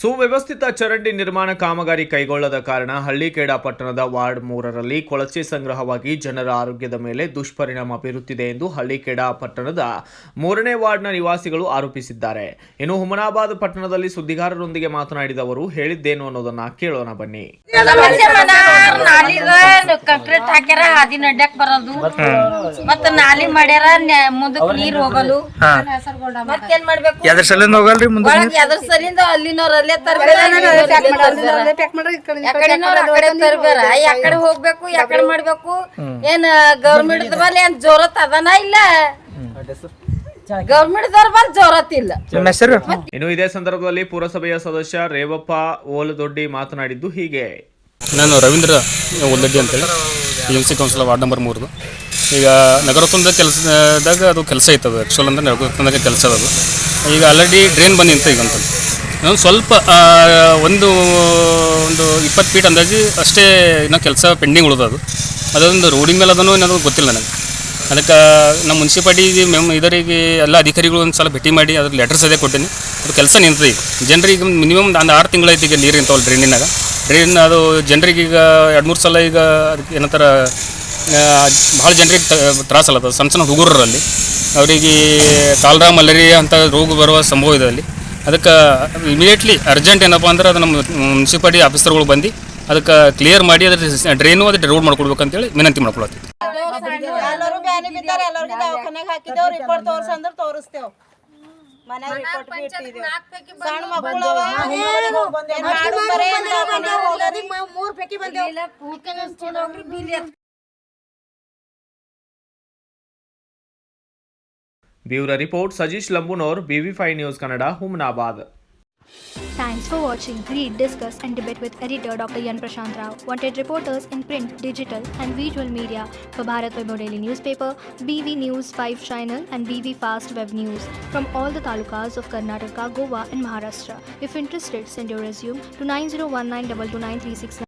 ಸುವ್ಯವಸ್ಥಿತ ಚರಂಡಿ ನಿರ್ಮಾಣ ಕಾಮಗಾರಿ ಕೈಗೊಳ್ಳದ ಕಾರಣ ಹಳ್ಳಿಕೇಡ ಪಟ್ಟಣದ ವಾರ್ಡ್ 3ರಲ್ಲಿ ಕೊಳಚೆ ಸಂಗ್ರಹವಾಗಿ ಜನರ ಆರೋಗ್ಯದ ಮೇಲೆ ದುಷ್ಪರಿಣಾಮ ಬೀರುತ್ತಿದೆ ಎಂದು ಹಳ್ಳಿಕೇಡ ಪಟ್ಟಣದ 3ನೇ ವಾರ್ಡ್ನ ನಿವಾಸಿಗಳು ಆರೋಪಿಸಿದ್ದಾರೆ. ಇನ್ನು ಹುಮನಾಬಾದ್ ಪಟ್ಟಣದಲ್ಲಿ ಸುದ್ದಿಗಾರರೊಂದಿಗೆ ಮಾತನಾಡಿದ ಅವರು ಹೇಳಿದ್ದೇನು ಅನ್ನೋದನ್ನ ಕೇಳೋಣ ಬನ್ನಿ. ಕಾಂಕ್ರೀಟ್ ಹಾಕ್ಯಾರ, ಹಾದಿ ನಡ್ಯಾಕ್ ಬರೋದು, ಮತ್ತ ನಾಲಿ ಮಾಡ್ಯಾರ, ಮುಂದಕ್ಕೆ ನೀರ್ ಹೋಗಲು, ಮತ್ತೇನ್ ಮಾಡ್ಬೇಕು? ಎದ್ರ ಸಲಿಂದ ಅಲ್ಲಿನವ್ರ ಯಾಕಡೆ ಹೋಗ್ಬೇಕು, ಯಾಕಡೆ ಮಾಡ್ಬೇಕು? ಏನ್ ಗೌರ್ಮೆಂಟ್ ಬಲ್ಲಿ ಏನ್ ಜೋರತ್ ಅದನ ಇಲ್ಲ? ಗೌರ್ಮೆಂಟ್ ದವ್ರ ಬಲ್ ಜೋರತ್ ಇಲ್ಲ. ಇನ್ನು ಇದೇ ಸಂದರ್ಭದಲ್ಲಿ ಪುರಸಭೆಯ ಸದಸ್ಯ ರೇವಪ್ಪ ಓಲದೊಡ್ಡಿ ಮಾತನಾಡಿದ್ದು ಹೀಗೆ. ನಾನು ರವೀಂದ್ರ ಓಲದೊಡ್ಡಿ ಅಂತೇಳಿ ಎಂ.ಸಿ. Counsellor ward number 3. ಈಗ ನಗರೋತ್ಥಾನದ ಕೆಲಸದಾಗ ಅದು ಕೆಲಸ ಇರ್ತದೆ. ಆ್ಯಕ್ಚುಲ್ ಅಂದರೆ ನಗರೋತ್ಥಾನದಾಗ ಕೆಲಸ ಅದು. ಈಗ ಆಲ್ರೆಡಿ ಡ್ರೈನ್ ಬಂದು ನಿಂತ ಈಗ ಅಂತ ಇನ್ನೊಂದು ಸ್ವಲ್ಪ ಒಂದು 20 ಫೀಟ್ ಅಂದಾಜು ಅಷ್ಟೇ ಇನ್ನೂ ಕೆಲಸ ಪೆಂಡಿಂಗ್ ಉಳಿದದು. ಅದೊಂದು ರೋಡಿನ ಮೇಲೆ ಅದನ್ನು ಏನಾದರೂ ಗೊತ್ತಿಲ್ಲ ನನಗೆ. ಅದಕ್ಕೆ ನಮ್ಮ ಮುನ್ಸಿಪಾಲ್ಟಿಗೆ ಇದರಿಗೆ ಎಲ್ಲ ಅಧಿಕಾರಿಗಳು ಒಂದು ಸಲ ಭೇಟಿ ಮಾಡಿ ಅದ್ರ ಲೆಟರ್ಸ್ ಅದೇ ಕೊಟ್ಟೀನಿ. ಅದು ಕೆಲಸ ನಿಂತದೆ. ಈಗ ಜನರಿಗೆ ಮಿನಿಮಮ್ ಒಂದು 6 ತಿಂಗಳೈತಿ ಈಗ ನೀರು ನಿಂತವಲ್ಲ ಡ್ರೈನಿನಾಗ. ಡ್ರೈನ್ ಅದು ಜನರಿಗೆ ಈಗ 2-3 ಸಲ ಈಗ ಅದಕ್ಕೆ ಏನಂತಾರ ಭಾಳ ಜನರಿಗೆ ತ್ರಾಸಲ್ಲದ ಸಣ್ಣ ಸಣ್ಣ ಹುಡುಗರಲ್ಲಿ ಅವರಿಗೆ ಕಾಲರಾ ಮಲೇರಿಯಾ ಅಂತ ರೋಗ ಬರುವ ಸಂಭವ ಇದೆ ಅಲ್ಲಿ. ಅದಕ್ಕೆ ಇಮಿಡಿಯೇಟ್ಲಿ ಅರ್ಜೆಂಟ್ ಏನಪ್ಪ ಅಂದ್ರೆ ಅದು ನಮ್ಮ ಮುನ್ಸಿಪಾಲ್ಟಿ ಆಫೀಸರ್ಗಳು ಬಂದು ಅದಕ್ಕೆ ಕ್ಲಿಯರ್ ಮಾಡಿ ಅದ್ರ ಡ್ರೈನು ಅದು ರೋಡ್ ಮಾಡ್ಕೊಡ್ಬೇಕಂತೇಳಿ ವಿನಂತಿ ಮಾಡ್ಕೊಳತ್ತೀವಿ. ಎಲ್ಲರೂ ಬ್ಯಾನಿ ಬಿದ್ದಾರೆ, ಎಲ್ಲರಿಗೆ ದವಾಖಾನೆಗೆ ಹಾಕಿದ್ದೇವೆ, ರಿಪೋರ್ಟ್ ತೋರಿಸಂದ್ರೆ ತೋರಿಸ್ತೇವೆ. ಮನೆ ರಿಪೋರ್ಟ್ ಬಿಟ್ಟಿದ್ದೇವೆ. ಸಣ್ಣ ಮಕ್ಕಳು ಬ್ಯೂರೋ ರಿಪೋರ್ಟ್ ಸಜೀಶ್ ಲಂಬುನೋರ್, BV5 news Kannada, Humnabad. Thanks for watching. Read, discuss and debate with editor Dr. Yan Prashant Rao. Wanted reporters in print, digital and visual media for Bharat Vaibhav Daily Newspaper, BV News 5 Channel and BV Fast Web News from all the talukas of Karnataka, Goa and Maharashtra. If interested, send your resume to 9019229369.